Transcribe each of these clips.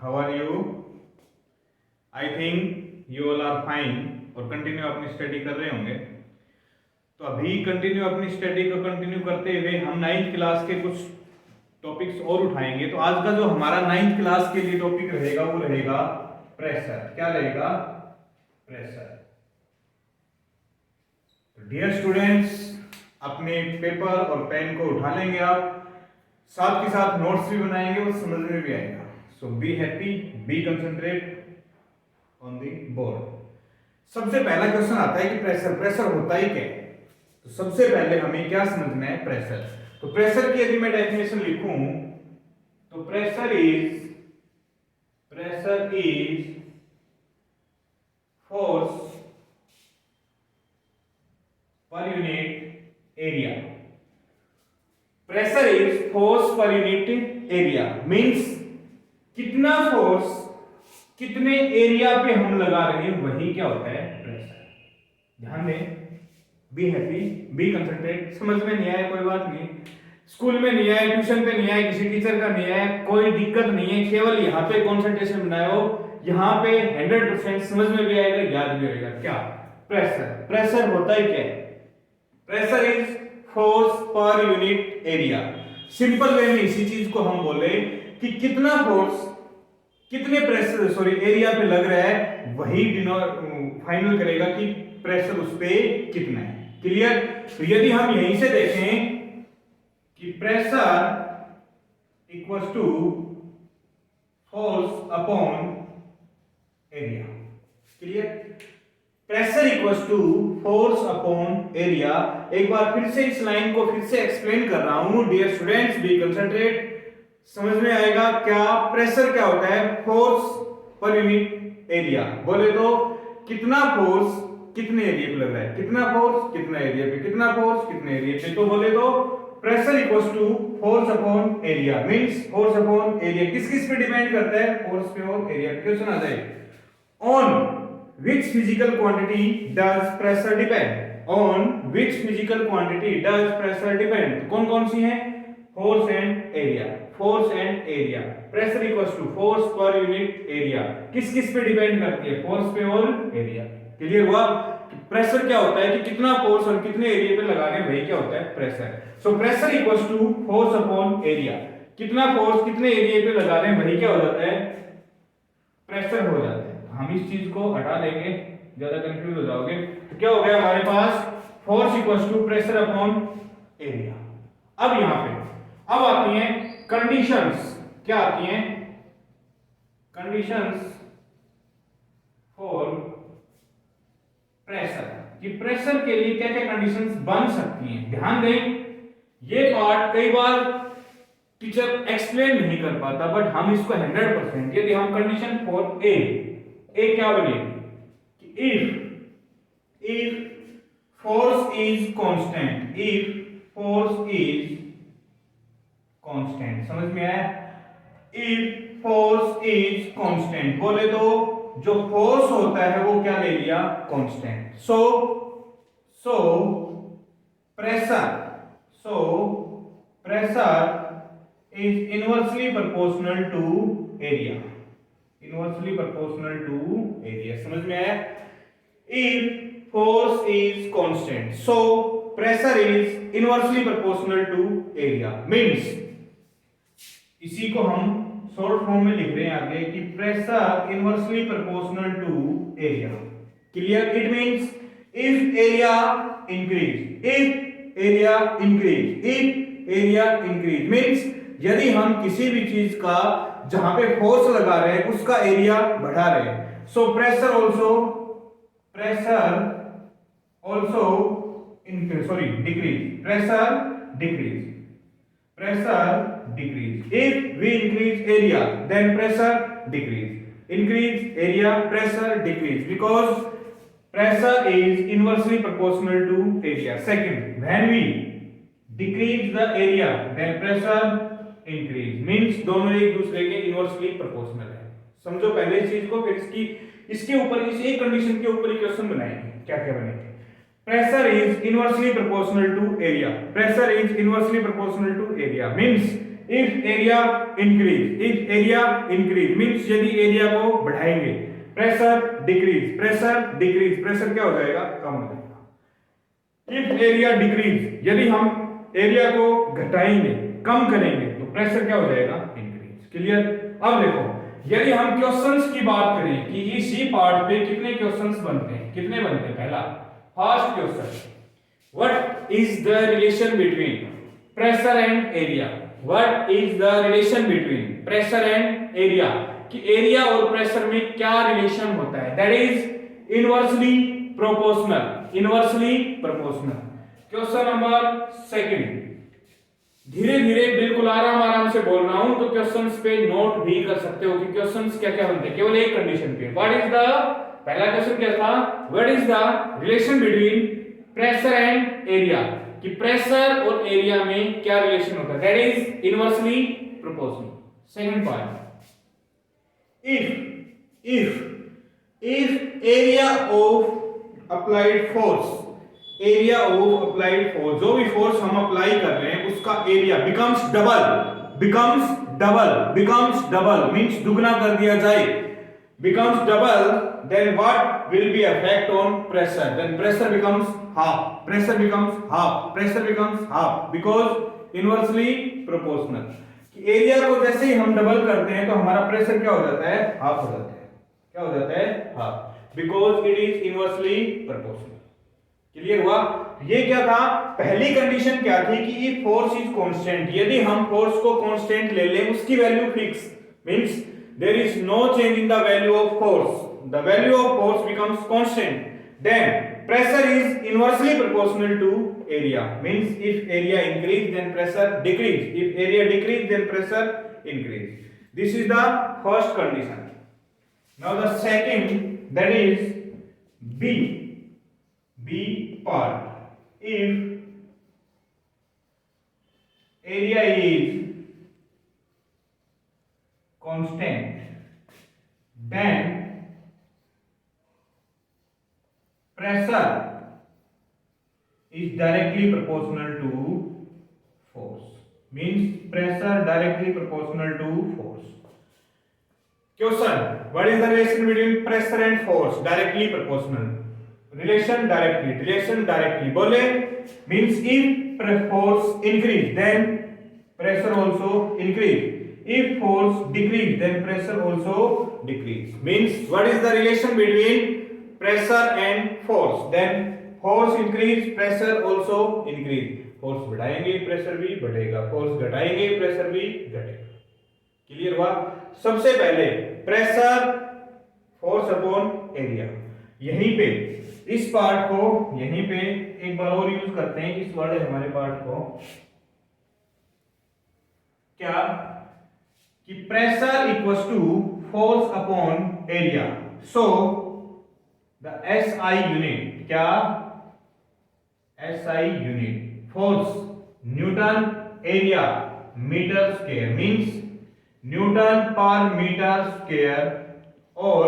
How are you? I think you all are fine और continue अपनी study कर रहे होंगे। तो अभी कंटिन्यू अपनी स्टडी को कंटिन्यू करते हुए हम 9th क्लास के कुछ टॉपिक्स और उठाएंगे। तो आज का जो हमारा 9th क्लास के लिए टॉपिक रहेगा वो रहेगा प्रेशर। क्या रहेगा? प्रेशर। तो डियर स्टूडेंट्स, अपने पेपर और पेन को उठा लेंगे आप, साथ के साथ नोट्स भी बनाएंगे और समझ में भी आएगा। So be happy, be concentrate on the board. सबसे पहला क्वेश्चन आता है कि प्रेशर होता ही क्या है। तो सबसे पहले हमें क्या समझना है? प्रेशर। तो प्रेशर की यदि मैं डेफिनेशन लिखूं तो pressure is force per unit area. Pressure is force per unit area means कितना फोर्स कितने एरिया पे हम लगा रहे हैं वही क्या होता है? प्रेशर। ध्यान दें, बी हैप्पी, बी कंसंट्रेट। समझ में नहीं आया कोई बात नहीं, स्कूल में नहीं आया, ट्यूशन पे नहीं आया, किसी टीचर का नहीं आया, कोई दिक्कत नहीं है। केवल यहाँ पे कंसंट्रेशन बनाओ, यहाँ पे 100% समझ में भी आएगा, याद भी रहेगा। क्या? प्रेशर। प्रेशर होता है क्या? Pressure is force per unit area. Simple way में इसी चीज को हम बोले कि कितना फोर्स कितने प्रेशर एरिया पे लग रहा है वही फाइनल करेगा कि प्रेशर उस पे कितना है। क्लियर? तो यदि हम यहीं से देखें कि pressure equals to force upon area. Clear? Pressure equals to force upon area. एक बार फिर से इस लाइन को फिर से एक्सप्लेन कर रहा हूं। Dear students, be concentrate. समझ में आएगा क्या? प्रेशर क्या होता है? Force per unit area. बोले तो कितना फोर्स कितने एरिया पे लग रहा है, कितना फोर्स कितना एरिया पे, कितना फोर्स कितने एरिया पे। तो बोले तो pressure equals to force upon area means force upon area किस किस पे डिपेंड करता है? फोर्स पे और एरिया पे। क्वेश्चन आ जाए, on which physical quantity does pressure depend? On which physical quantity does pressure depend? कौन कौन सी हैं? Force and area. Force and area. Pressure equals to force per unit area. किस किस पे डिपेंड करती है? फोर्स पे और एरिया। क्लियर हुआ? प्रेशर क्या होता है कि कितना फोर्स और कितने एरिया पे लगा रहे हैं वही क्या होता है? Pressure. So pressure equals to force upon area. कितना फोर्स कितने एरिया पे लगा रहे हैं वही क्या हो जाता है? प्रेशर हो जाता है। हम इस चीज को हटा देंगे, ज्यादा कंफ्यूज हो जाओगे। तो क्या हो गया हमारे पास? Force equals to pressure upon area. अब यहां पे अब आती हैं कंडीशंस। क्या आती हैं? Conditions for pressure. कि प्रेशर के लिए क्या क्या कंडीशंस बन सकती हैं। ध्यान दें, ये पार्ट कई बार टीचर एक्सप्लेन नहीं कर पाता, बट हम इसको 100% यदि हम कंडीशन फॉर ए क्या बनेगी कि if force is constant, if force is constant. समझ में आया? इफ फोर्स इज कांस्टेंट बोले तो जो फोर्स होता है वो क्या ले लिया? Constant. So pressure is inversely proportional to area. Inversely proportional to area. समझ में आया? If force is constant, so pressure is inversely proportional to area. Means इसी को हम शॉर्ट फॉर्म में लिख रहे हैं आगे कि pressure inversely proportional to area. Clear? It means if area increase means यदि हम किसी भी चीज का जहां पे फोर्स लगा रहे हैं उसका एरिया बढ़ा रहे हैं, so pressure also decrease. If we increase area then pressure decrease. Increase area pressure decrease because pressure is inversely proportional to area. Second, when we decrease the area then pressure increase means दोनों एक दूसरे के inversely proportional है। समझो पहले इस चीज को, फिर इसके ऊपर इस एक कंडीशन के ऊपर ही क्वेश्चन बनाएंगे। क्या क्या बनेंगे? Pressure is inversely proportional to area. Pressure is inversely proportional to area means if area increase means यदि एरिया को बढ़ाएंगे, प्रेशर डिक्रीज, प्रेशर क्या हो जाएगा, कम हो जाएगा। इफ एरिया डिक्रीज, यदि हम एरिया को घटाएंगे, कम करेंगे, तो प्रेशर क्या हो जाएगा, इंक्रीज। क्लियर। अब देखो, यदि हम क्वेश्चंस की बात करें कि इसी पार्ट पे कितने क्वेश्चंस बनते हैं, कितने बनते हैं, पहला first question, what is the relation between pressure and area, what is the relation between pressure and area, कि एरिया और प्रेशर में क्या रिलेशन होता है, that is inversely proportional, question number second, धीरे धीरे बिल्कुल आराम से बोल रहा हूं, तो क्वेश्चंस पे नोट भी कर सकते हो कि क्वेश्चंस क्या क्या बनते हैं, केवल एक कंडीशन पे, व्हाट इज द, पहला क्वेश्चन क्या था, what is the relation between pressure and area, कि प्रेशर और एरिया में क्या रिलेशन होता है, that is inversely proportional. Second point, if area of applied force, जो भी फोर्स हम अप्लाई कर रहे हैं उसका एरिया becomes double मींस दुगना कर दिया जाए, becomes double, then what will be effect on pressure, then pressure becomes half because inversely proportional, कि एरिया को जैसे ही हम डबल करते हैं तो हमारा प्रेशर क्या हो जाता है, हाफ हो जाता है, क्या हो जाता है, half, because it is inversely proportional. Clear हुआ। ये क्या था, पहली कंडीशन क्या थी कि ये फोर्स इज कांस्टेंट, यदि हम फोर्स को कांस्टेंट ले लें, उसकी value fix means there is no change in the value of force, the value of force becomes constant, then pressure is inversely proportional to area, means if area increase then pressure decrease, if area decrease then pressure increase. This is the first condition. Now the second, that is B part, if area is constant then pressure is directly proportional to force, means pressure directly proportional to force. Question, what is the relation between pressure and force, directly proportional, relation directly बोले means if force increase then pressure also increase, if force decrease then pressure also decrease, means what is the relation between pressure and force, then force increase pressure also increase, force बढ़ाएंगे pressure भी बढ़ेगा, force घटाएंगे pressure भी घटेगा। Clear हुआ। सबसे पहले pressure force upon area, यहीं पे इस पार्ट को यहीं पे एक बार और यूज करते हैं, इस वाले हमारे पार्ट को, क्या कि pressure equals to force upon area, so the SI unit, क्या SI unit, force Newton area meter square, means Newton per meter square or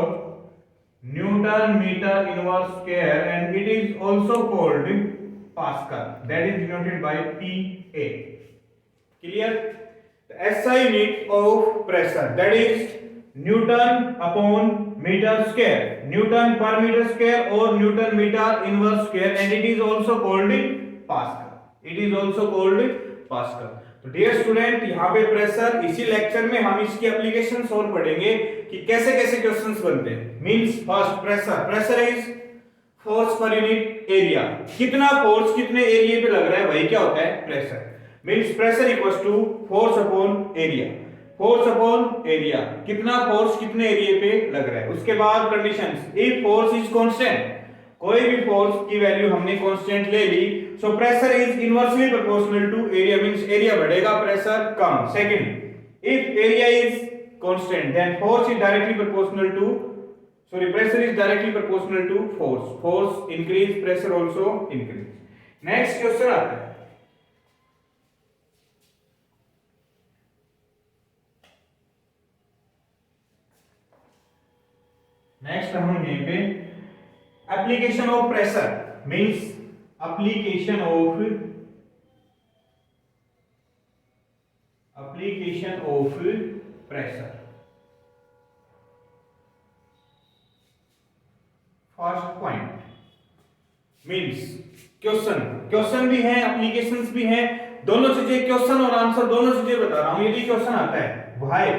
Newton meter inverse square, and it is also called Pascal, that is denoted by PA. Clear? The SI unit of pressure, that is Newton upon meter square, Newton per meter square or Newton meter inverse square, and it is also called Pascal. तो dear student, यहाँ पे pressure, इसी lecture में हम इसकी applications और पढ़ेंगे कि कैसे कैसे क्वेश्चंस बनते हैं। Means first pressure is force per unit area, कितना फोर्स कितने एरिया पे लग रहा है वही क्या होता है, pressure. Means pressure equals to force upon area, कितना फोर्स कितने एरिया पे लग रहा है। उसके बाद conditions, if force is constant, कोई भी फोर्स की वैल्यू हमने कांस्टेंट ले ली, so pressure is inversely proportional to area, means area बढ़ेगा प्रेशर कम। Second, if area is constant then force is directly proportional to, pressure is directly proportional to force increase, pressure also increase. Next question आता है, next हम यहीं पे application of pressure, means application application of pressure. First point means question भी है, applications भी है, दोनों चीजें, क्वेश्चन और आंसर दोनों चीजें बता रहा हूं। यदि क्वेश्चन आता है why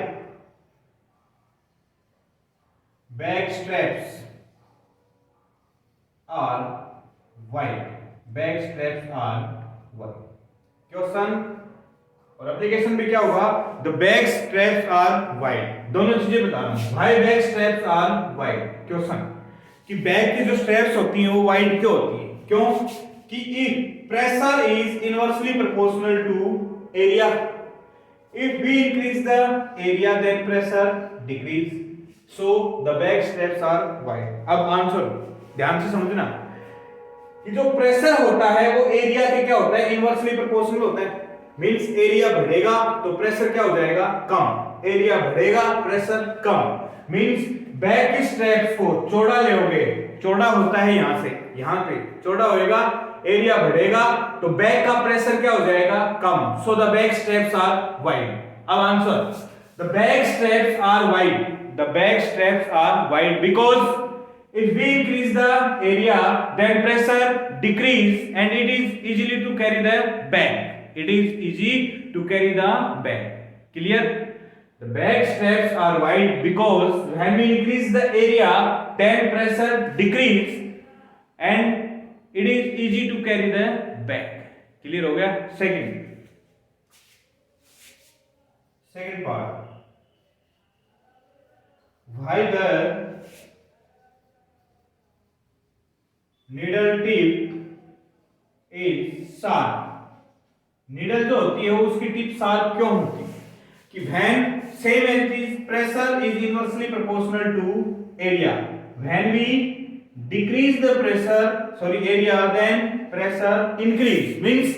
back straps are wide, back straps are wide, question और एप्लीकेशन भी क्या होगा, the back straps are wide, दोनों चीजें बता रहा हूं। Why back straps are wide, question कि बैक की जो स्ट्रैप्स होती हैं वो वाइड क्यों होती है, क्यों कि if pressure is inversely proportional to area, if we increase the area then pressure decrease, so the back straps are wide. अब आंसर ध्यान से समझना कि जो प्रेशर होता है वो एरिया के क्या होता है, इनवर्सली प्रोपोर्शनल होता है। मींस एरिया बढ़ेगा तो प्रेशर क्या हो जाएगा, कम, एरिया बढ़ेगा प्रेशर कम। मींस बैक की स्ट्रैप्स को चौड़ा लेओगे, चौड़ा होता है यहां से यहां पे चौड़ा होएगा, एरिया बढ़ेगा तो बैक का प्रेशर क्या हो जाएगा, कम, so the back straps are wide. अब answer, the back straps are wide, the back straps are wide because if we increase the area then pressure decrease and it is easily to carry the bag, it is easy to carry the bag. Clear? The bag straps are wide because when we increase the area then pressure decrease and it is easy to carry the bag. Clear हो गया? second part, why the needle tip is sharp, needle जो होती है वो उसकी tip sharp क्यों होती है, कि when same as is pressure is inversely proportional to area, when we decrease the pressure sorry area then pressure increase. Means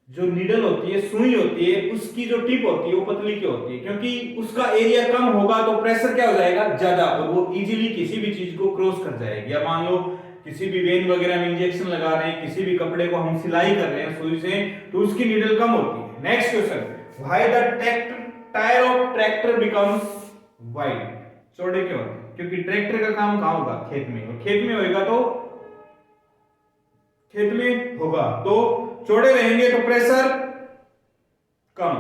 जो नीडल होती है, सुई होती है, उसकी जो टिप होती है वो पतली क्यों होती है, क्योंकि उसका एरिया कम होगा तो प्रेशर क्या हो जाएगा, ज्यादा, और वो इजीली किसी भी चीज को क्रॉस कर जाएगी। या मान लो किसी भी वेन वगैरह में इंजेक्शन लगा रहे हैं, किसी भी कपड़े को हम सिलाई कर रहे हैं सुई से, तो उसकी नीडल कम होती है। Next question, why the tyre of tractor becomes wide, चौड़े क्यों होते हैं, क्योंकि ट्रैक्टर का काम कहां होगा, खेत में, और खेत में होएगा तो खेत में होगा तो चौड़े रहेंगे तो प्रेशर कम,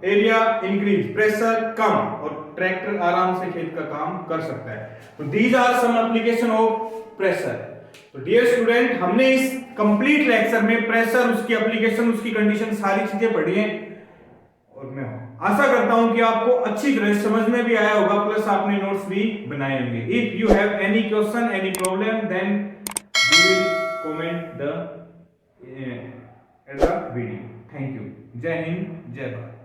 एरिया इंक्रीज, प्रेशर कम, और ट्रैक्टर आराम से खेत का काम कर सकता है। तो these are some application of pressure. तो डियर स्टूडेंट, हमने इस कंप्लीट लेक्चर में प्रेशर, उसकी एप्लीकेशन, उसकी कंडीशन, सारी चीजें पढ़ी हैं, और मैं आशा करता हूं कि आपको अच्छी तरह समझ में भी आया होगा, प्लस आपने नोट्स भी बनाए होंगे। If you have any question, any problem, then you will comment the video. Thank you. जय हिंद, जय भारत।